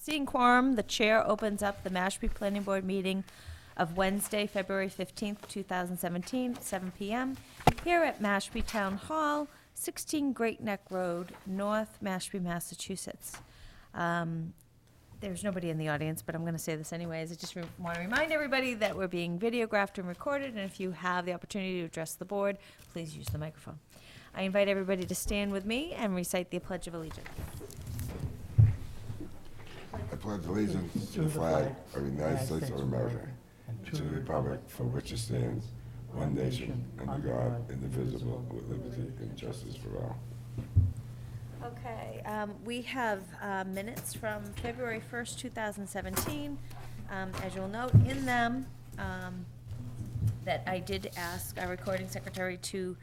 Seeing quorum, the chair opens up the Mashpee Planning Board meeting of Wednesday, February 15th, 2017, 7 PM, here at Mashpee Town Hall, 16 Great Neck Road, North Mashpee, Massachusetts. There's nobody in the audience, but I'm going to say this anyways. I just want to remind everybody that we're being videographed and recorded, and if you have the opportunity to address the board, please use the microphone. I invite everybody to stand with me and recite the Pledge of Allegiance. I pledge allegiance to the flag of the United States of America and to the republic for which it stands, one nation, under God, indivisible, with liberty and justice for all. Okay, we have minutes from February 1st, 2017. As you'll note in them, that I did ask our recording secretary to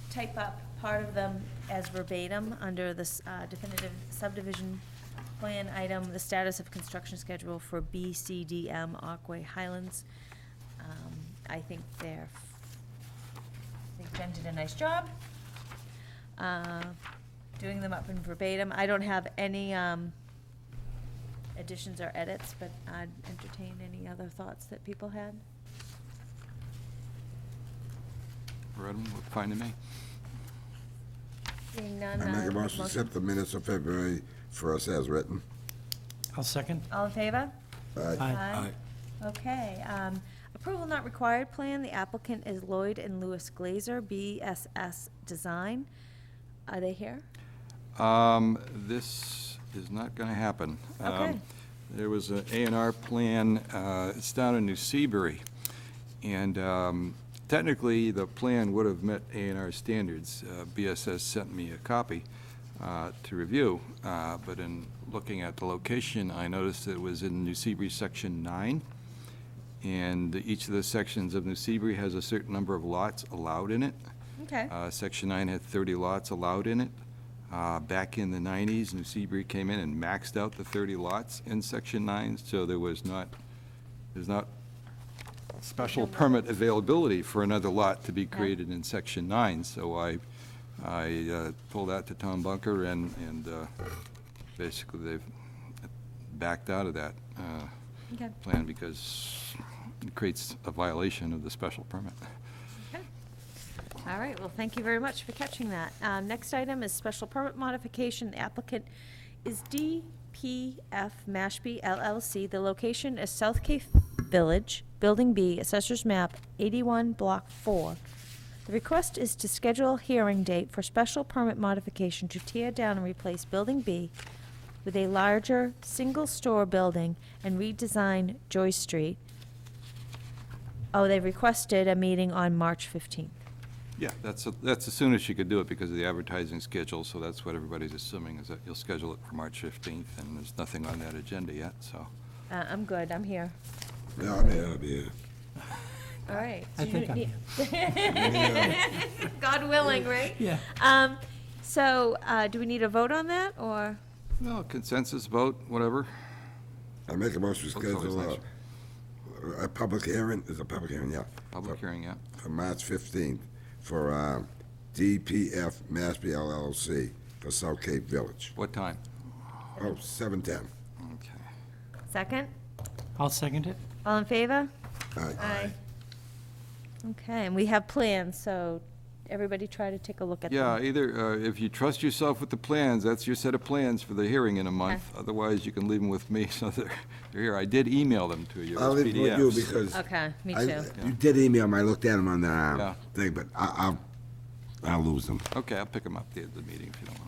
type up part of them as verbatim under this definitive subdivision plan item, the status of construction schedule for BCDM Aquay Highlands. I think Jen did a nice job doing them up in verbatim. I don't have any additions or edits, but I'd entertain any other thoughts that people had. Read them, look fine to me. Seeing none, I make a motion to accept the minutes of February 1st as written. I'll second. All in favor? Aye. Aye. Okay, approval not required plan, the applicant is Lloyd and Lewis Glazer, BSS Design. Are they here? This is not going to happen. Okay. There was an A&R plan, it's down in New Seabury, and technically, the plan would have met A&R standards. BSS sent me a copy to review, but in looking at the location, I noticed it was in New Seabury Section 9, and each of the sections of New Seabury has a certain number of lots allowed in it. Okay. Section 9 had 30 lots allowed in it. Back in the 90s, New Seabury came in and maxed out the 30 lots in Section 9, so there's not special permit availability for another lot to be created in Section 9. So I told that to Tom Bunker, and basically they've backed out of that Okay. plan because it creates a violation of the special permit. Okay. All right, well, thank you very much for catching that. Next item is special permit modification. The applicant is DPF Mashpee LLC. The location is South Cape Village, Building B, Assessor's Map 81, Block 4. The request is to schedule a hearing date for special permit modification to tear down and replace Building B with a larger single-store building and redesign Joy Street. Oh, they requested a meeting on March 15th. Yeah, that's as soon as you could do it because of the advertising schedule, so that's what everybody's assuming, is that you'll schedule it for March 15th, and there's nothing on that agenda yet, so. I'm good, I'm here. Yeah, I'll be here. All right. I think I'm here. God willing, right? Yeah. So, do we need a vote on that, or? No, consensus vote, whatever. I make a motion to Looks always schedule a public hearing, is a public hearing, yeah. Public hearing, yeah. For March 15th for DPF Mashpee LLC for South Cape Village. What time? Oh, 7:10. Okay. Second? I'll second it. All in favor? Aye. Okay, and we have plans, so everybody try to take a look at them. Yeah, either, if you trust yourself with the plans, that's your set of plans for the hearing in a month. Otherwise, you can leave them with me, so they're here. I did email them to you I'll as leave it with you PDFs. because Okay, me I- too. you did email them, I looked at them on Yeah. the thing, but I'll lose them. Okay, I'll pick them up at the meeting if you don't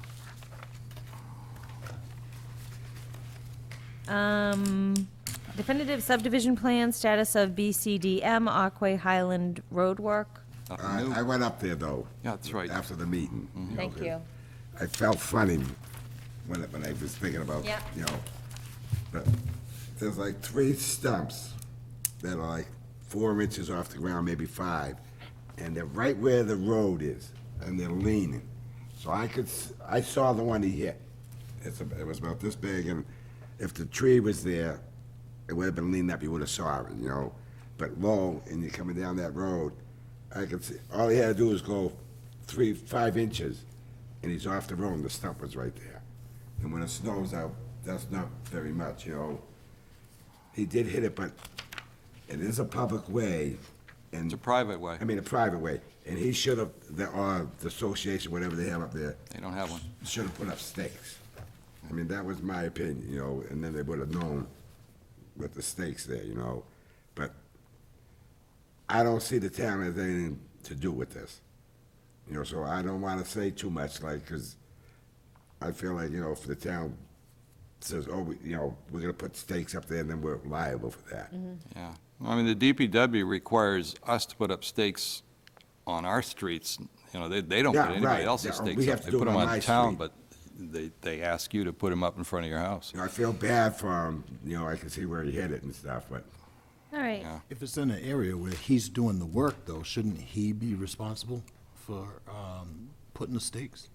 want. Definitive subdivision plan, status of BCDM, Aquay Highland Road work. Nothing new? I went up there, though. Yeah, that's right. After the meeting. know, Thank you. I felt funny when I was thinking about, Yeah. but there's like 3 stumps that are like 4 inches off the ground, maybe 5, and they're right where the road is, and they're leaning. So I saw the one he hit. It was about this big, and if the tree was there, it would have been leaning up, you would have saw it, But low, and you're coming down that road, I could see, all he had to do was go 5 inches, and he's off the road, and the stump was right there. and when it snows out, that's not very much, you know. He did hit it, but it is a public way, and. It's a private way. I mean, a private way, and he should have, the association, whatever they have up there, They don't have one. should have put up stakes. I mean, that was my opinion, you know, and then they would have known with the stakes there, you know. But I don't see the town has anything to do with this. You know, so I don't want to say too much, like, because I feel like, you know, if the town says, oh, you know, we're going to put stakes up there, and then we're liable for that. Yeah. I mean, the DPW requires us to put up stakes on our streets. You know, they don't Yeah, put anybody right. else's Yeah, we stakes have up. to They do put it them on on my town, street. but they ask you to put them up in front of your house. You know, I feel bad for him, you know, I can see where he hit it and stuff, but All right. Yeah. If it's in an area where he's doing the work, though, shouldn't he be responsible for putting the stakes?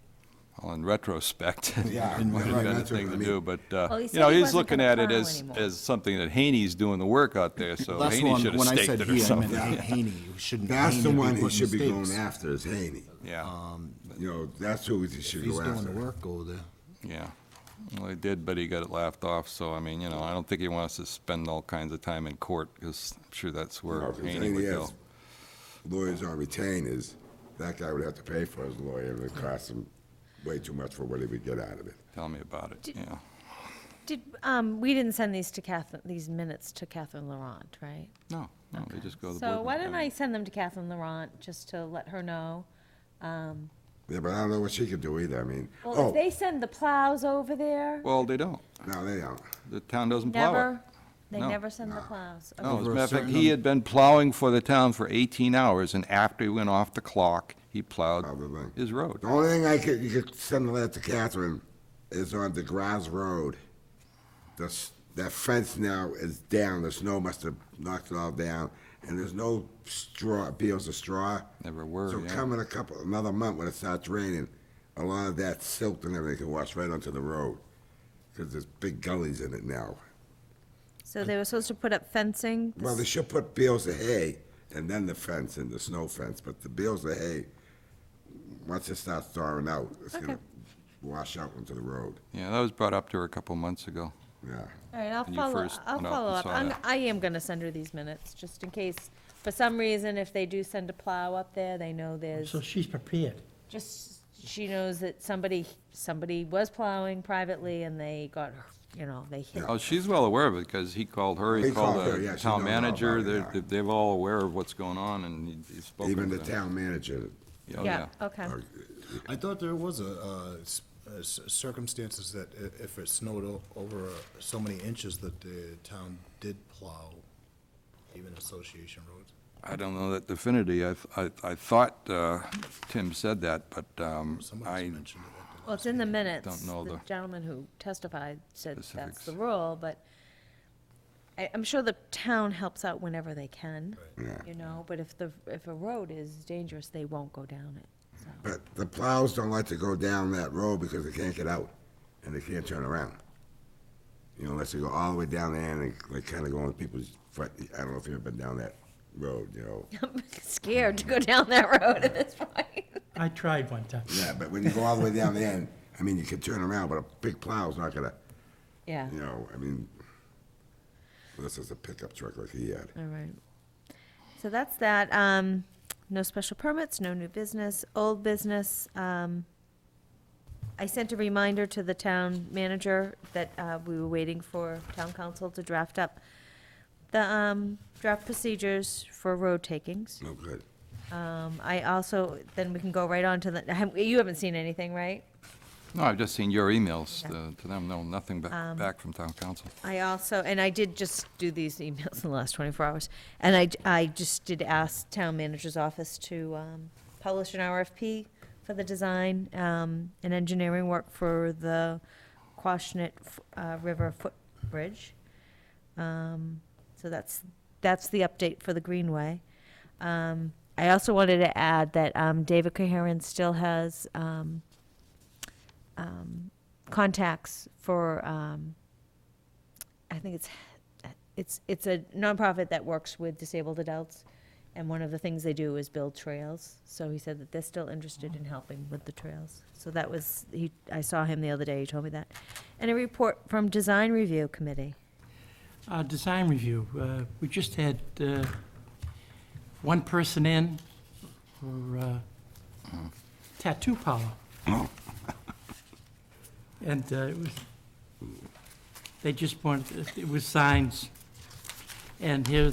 Well, in retrospect, it Yeah, might have right, got that's what anything I to mean. do, but, Well, he you said know, he he's wasn't looking gonna at it plow as, anymore. as something that Haney's doing the work out there, so That's the Haney one, should have when I staked said it or he, I meant something. Haney. Shouldn't that's Haney the be one he putting should be the going stakes? after, is Haney. Yeah, You know, that's who he If should he's go doing the after. work, go there. yeah. Well, he did, but he got it laughed off, so, I mean, you know, I don't think he wants to spend all kinds of time in court, because I'm sure that's where No, 'cause Haney would Haney go. has lawyers on retainers, that guy would have to pay for his lawyer, and it costs him way too much for what he would get out of it. Tell me about it, yeah. Did, we didn't send these to Catherine, these minutes to Catherine Laurent, right? No, they just go to the board. So why don't meeting. I send them to Catherine Laurent, just to let her know? Yeah, but I don't know what she could do either, I mean, Well, if oh, they send the plows over there, Well, they don't. no, they don't. The town doesn't plow it. never, they No. never send the plows. No, Okay. as a Over a matter of fact, certain he had been plowing for the town for 18 hours, and after he went off the clock, he plowed Probably. his road. The only thing you could send a letter to Catherine is on DeGrasse Road. That fence now is down, the snow must have knocked it all down, and there's no straw, bales of straw. Never were, So yeah. coming another month when it starts raining, a lot of that silt and everything can wash right onto the road, because there's big gullies in it now. So they were supposed to put up fencing? Well, they should put bales of hay, and then the fence and the snow fence, but the bales of hay, once it starts thawing out, it's Okay. gonna wash out into the road, Yeah, that was brought up to her a couple months ago. yeah. All right, I'll When you follow, first I'll went out follow and up. saw that. I am gonna send her these minutes, just in case, for some reason, if they do send a plow up there, they know there's, So she's prepared. just, she knows that somebody was plowing privately and they got, you know, they hit. Oh, she's well aware of it, because he called her, he He called called her, yeah, the she town knows all manager, about it, yeah. they're all aware of what's going on, and he's spoken to Even them. the town manager, Oh, Yeah, okay. I thought there was circumstances that if it snowed over so many inches that the town did plow even association roads. I don't know that definitely, I thought Tim said that, but Somebody's I, mentioned it at the Well, it's in the minutes. Don't know The the gentleman who testified said that's specifics. the rule, but I'm sure the town helps out whenever they can, yeah. you know, but if a road is dangerous, they won't go down it, so. But the plows don't like to go down that road because they can't get out, and they can't turn around. You know, unless they go all the way down there and they kind of go on people's front, I don't know if you've ever been down that road, you know. I'm scared to go down that road at this point. I tried one time. Yeah, but when you go all the way down the end, I mean, you can turn around, but a big plow's not gonna, Yeah, you know, I mean, unless it's a pickup truck like he had. all right. So that's that. No special permits, no new business, old business. I sent a reminder to the town manager that we were waiting for town council to draft up the draft procedures for road takings. No good. I also, then we can go right on to the, you haven't seen anything, right? no, I've just seen your emails Yeah. to them, no, nothing back from town council. I also, and I did just do these emails in the last 24 hours, and I just did ask town manager's office to publish an RFP for the design and engineering work for the Quashnet River footbridge. So that's the update for the Greenway. I also wanted to add that David Coheran still has contacts for, I think it's a nonprofit that works with disabled adults, and one of the things they do is build trails. So he said that they're still interested in helping with the trails. So that was, I saw him the other day, he told me that. And a report from Design Review Committee. Design review, we just had one person in for tattoo parlor. And they just wanted, it was signs, and here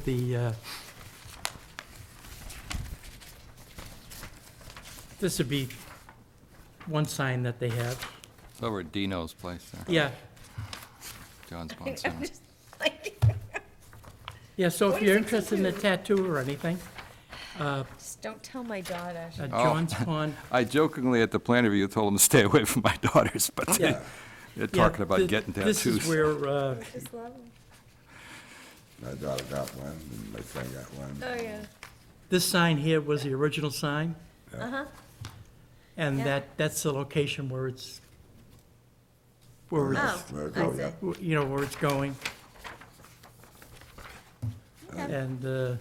this would be one sign that they have. It's over at Dino's place there. Yeah, John's Pond Center. yeah, so What if is you're it interested in a tattoo or anything, Just don't tell my daughter. John's Pond. I jokingly at the plan review told them to stay away from my daughters, but they're Yeah, talking about getting tattoos. This is where, Just love them. My daughter got one, and my son got one. Oh, yeah. this sign here was the original sign, Uh-huh. and Yeah. that's the location where it's, where it's, Oh, Where it I goes, see. yeah. you know, where it's going. Okay. And Good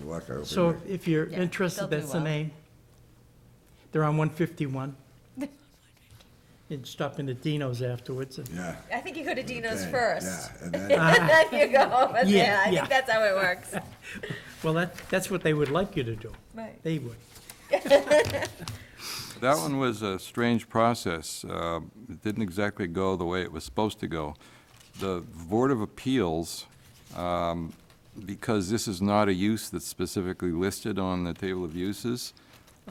luck over so there. if you're Yeah, interested, they'll do that's the well. name. They're on 151. And stop into Dino's afterwards. And Yeah. I think you go to Dino's Okay, first. Yeah, and then, Then you go over Yeah, there. I yeah. think that's how it works. Well, that's what they would like you to do. Right. They would. That one was a strange process. It didn't exactly go the way it was supposed to go. The Board of Appeals, because this is not a use that's specifically listed on the table of uses,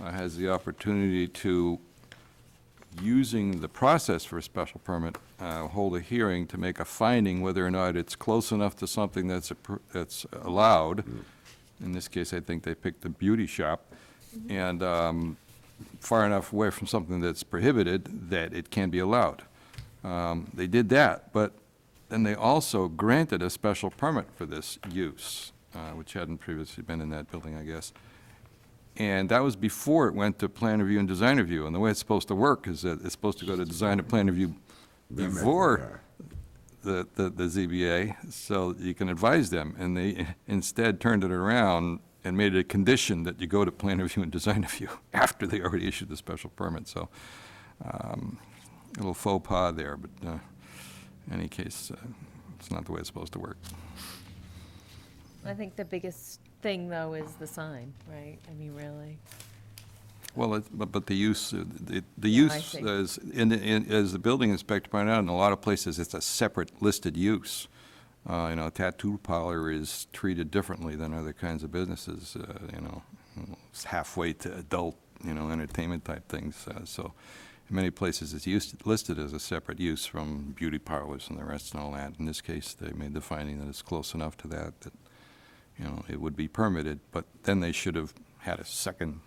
has the opportunity to, using the process for a special permit, hold a hearing to make a finding whether or not it's close enough to something that's allowed. In this case, I think they picked the beauty shop, and far enough away from something that's prohibited that it can be allowed. They did that, but then they also granted a special permit for this use, which hadn't previously been in that building, I guess. And that was before it went to plan review and design review. And the way it's supposed to work is that it's supposed to go to design and plan review Then make before the ZBA, so you can advise them. And they instead turned it around and made it a condition that you go to plan review and design review after they already issued the special permit. So a little faux pas there, but in any case, it's not the way it's supposed to work. I think the biggest thing, though, is the sign, right? I mean, really. Well, but the use, the Yeah, I use, see. as the building inspector pointed out, in a lot of places, it's a separate listed use. You know, a tattoo parlor is treated differently than other kinds of businesses, you know, it's halfway to adult, you know, entertainment type things. So in many places, it's listed as a separate use from beauty parlors and the rest and all that. In this case, they made the finding that it's close enough to that, you know, it would be permitted, but then they should have had a second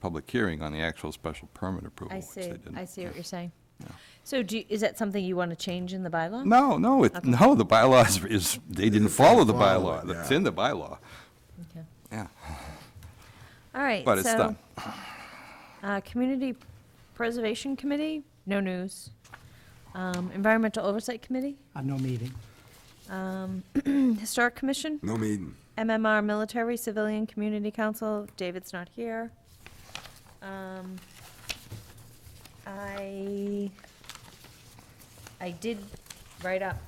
public hearing on the actual special permit approval. I which see, they didn't. I see what you're saying. Yeah. So is that something you want to change in the bylaw? No, the bylaw is, they didn't follow the follow bylaw. it, It's yeah. in the bylaw, Okay. yeah, All right. but it's so, done. Community Preservation Committee, no news. Environmental Oversight Committee, No meeting. Historic Commission, No meeting. MMR Military Civilian Community Council, David's not here. I did write up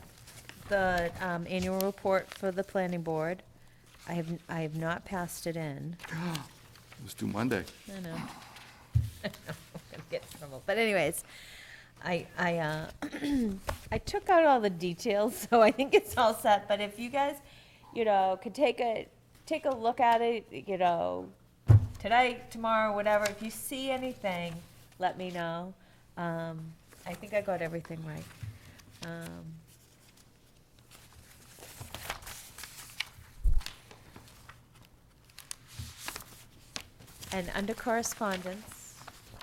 the annual report for the planning board. I have not passed it in. It was due Monday. I know. I'm gonna get in trouble. But anyways, I I took out all the details, so I think it's all set. But if you guys, you know, could take a look at it, you know, tonight, tomorrow, whatever. If you see anything, let me know. I think I got everything right. And under correspondence,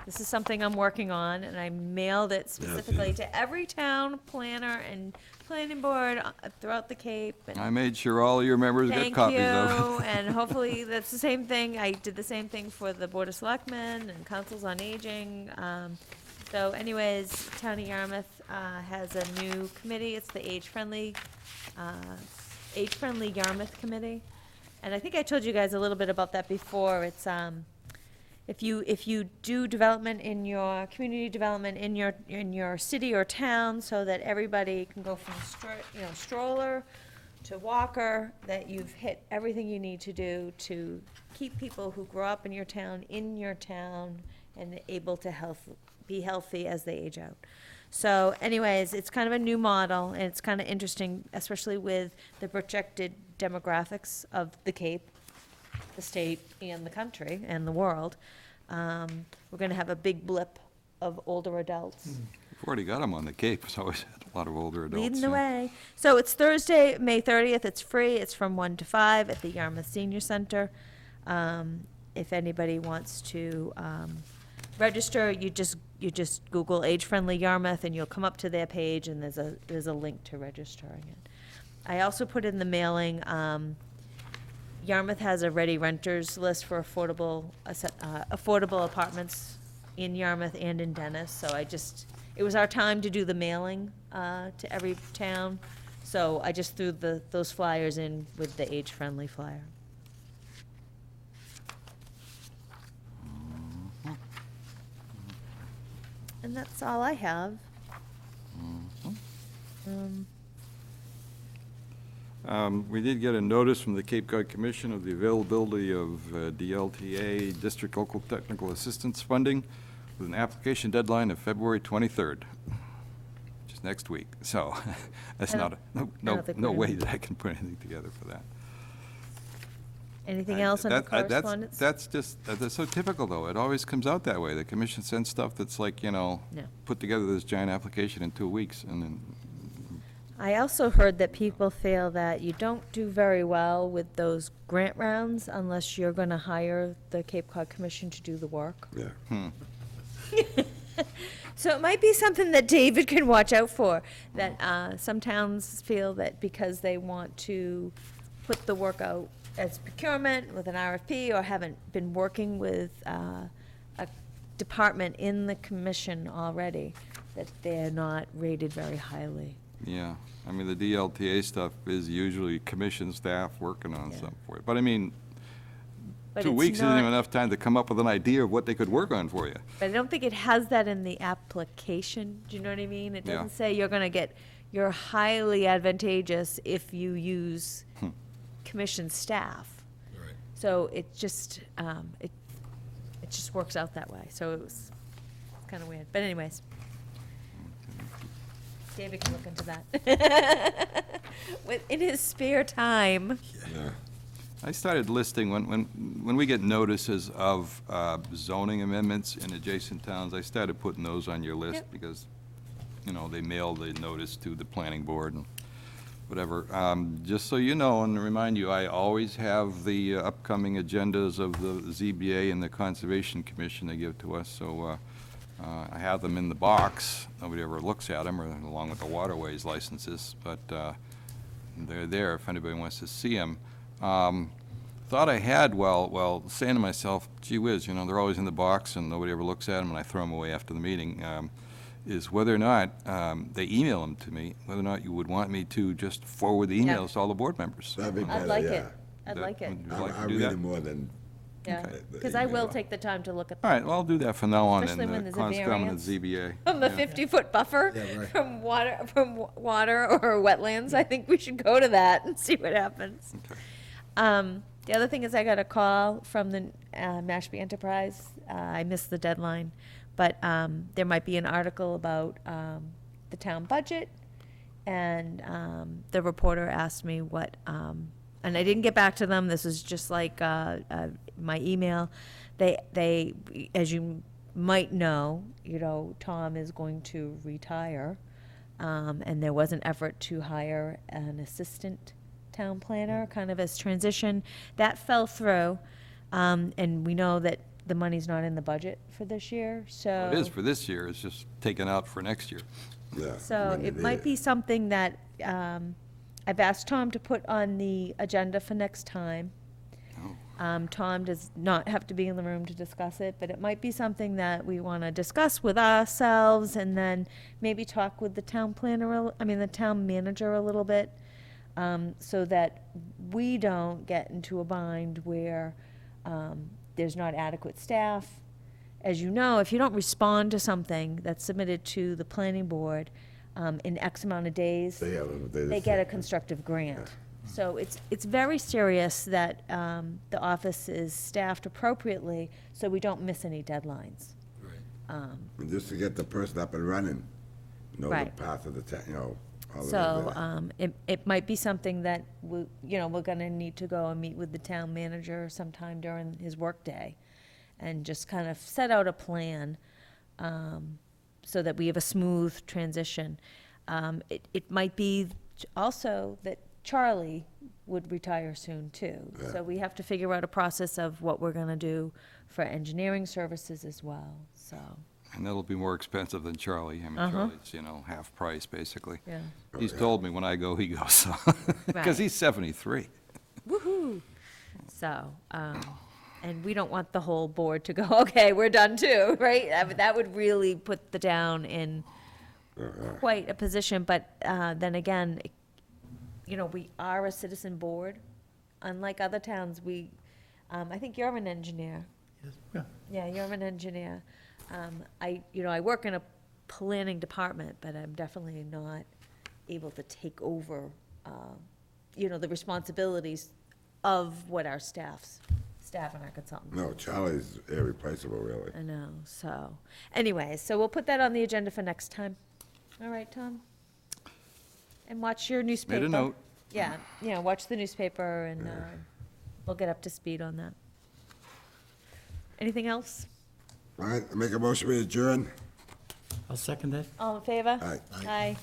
this is something I'm working on, and I mailed it specifically to every town planner and planning board throughout the Cape. And I made sure all your members got thank copies you, of it. and hopefully that's the same thing. I did the same thing for the Board of Selectmen and Councils on Aging. So anyways, Town of Yarmouth has a new committee. It's the Age-Friendly Yarmouth Committee. And I think I told you guys a little bit about that before. if you do development in your, community development in your city or town, so that everybody can go from stroller to walker, that you've hit everything you need to do to keep people who grow up in your town, and able to be healthy as they age out. So anyways, it's kind of a new model, and it's kind of interesting, especially with the projected demographics of the Cape, the state, and the country, and the world. We're gonna have a big blip of older adults. We've already got them on the Cape, so it's a lot of older adults. Leading the yeah. way. So it's Thursday, May 30th. It's free. It's from 1 to 5 at the Yarmouth Senior Center. If anybody wants to register, you just Google Age Friendly Yarmouth, and you'll come up to their page, and there's a link to registering it. I also put in the mailing. Yarmouth has a ready renters list for affordable apartments in Yarmouth and in Dennis. So it was our time to do the mailing to every town. So I just threw those flyers in with the age-friendly flyer. And that's all I have. We did get a notice from the Cape Cod Commission of the availability of DLTA, District Local Technical Assistance Funding, with an application deadline of February 23rd, which is next week. So that's I not, don't think no we're way gonna- that I can put anything together for that. Anything else on the correspondence? That's so typical, though. It always comes out that way. The commission sends stuff that's like, No. put together this giant application in 2 weeks, and then, I also heard that people feel that you don't do very well with those grant rounds unless you're gonna hire the Cape Cod Commission to do the work. Yeah. So it might be something that David can watch out for, that some towns feel that because they want to put the work out as procurement with an RFP, or haven't been working with a department in the commission already, that they're not rated very highly. yeah. I mean, the DLTA stuff is usually commission staff working on Yeah. something for you. But I mean, But 2 it's weeks isn't not- even enough time to come up with an idea of what they could work on for you. But I don't think it has that in the application, do you know what I mean? It Yeah. doesn't say you're highly advantageous if you use commission staff. Right. So it just, it just works out that way, so it was kind of weird, but anyways. David can look into that. In his spare time. Yeah. I started listing, when we get notices of zoning amendments in adjacent towns, I started putting those on your list, Yep. because, they mail the notice to the planning board and whatever. Just so you know, and to remind you, I always have the upcoming agendas of the ZBA and the Conservation Commission they give to us, so I have them in the box. Nobody ever looks at them, or along with the waterways licenses, but they're there if anybody wants to see them. Thought I had, well, saying to myself, gee whiz, they're always in the box and nobody ever looks at them, and I throw them away after the meeting, is whether or not, they email them to me, whether or not you would want me to just forward the Yeah. emails to all the board members. That'd be I'd better, like yeah. it. I'd That- like it, would you like to I do read that? it more than, yeah. the Because I will email. take the time to look at All right, well, I'll do that from now on, Especially when and there's a Conscom and variance. the ZBA. From the Yeah. 50-foot buffer Yeah, right. from water or wetlands, I think we should go to that and see what happens. Okay. The other thing is I got a call from the Mashpee Enterprise. I missed the deadline, but there might be an article about the town budget, and the reporter asked me what, and I didn't get back to them. This is just like my email. They, as you might know, Tom is going to retire, and there was an effort to hire an assistant town planner, kind of as transition. That fell through, and we know that the money's not in the budget for this year, so. It is for this year, it's just taken out for next year. Yeah. So when you it need might be something that I've asked Tom to put on the agenda for next time. Tom does not have to be in the room to discuss it, but it might be something that we want to discuss with ourselves, and then maybe talk with the town planner, the town manager a little bit, so that we don't get into a bind where there's not adequate staff. As you know, if you don't respond to something that's submitted to the planning board in X amount of days, they get a constructive grant. So it's very serious that the office is staffed appropriately so we don't miss any deadlines. And just to get the person up and running, know the Right. path of the town, you know. all of So that. it might be something that, we're going to need to go and meet with the town manager sometime during his workday and just kind of set out a plan so that we have a smooth transition. It might be also that Charlie would retire soon, too. Yeah. So we have to figure out a process of what we're going to do for engineering services as well, so, And that'll be more expensive than Charlie. I mean, Charlie's, half price, basically. yeah. He's told me when I go, he goes, so, Right. because he's 73. Woo-hoo. So, and we don't want the whole board to go, okay, we're done too, right? I mean, that would really put the town in quite a position, but then again, we are a citizen board. Unlike other towns, I think you're an engineer. Yeah. Yeah, you're an engineer. I work in a planning department, but I'm definitely not able to take over, the responsibilities of what our staff and our consultants. No, Charlie's irreplaceable, really. I know, so, anyways, so we'll put that on the agenda for next time. All right, Tom? And watch your newspaper. note. Yeah, watch the newspaper and we'll get up to speed on that. Anything else? All right, I make a motion to adjourn. I'll second that. All in favor? Aye. Aye.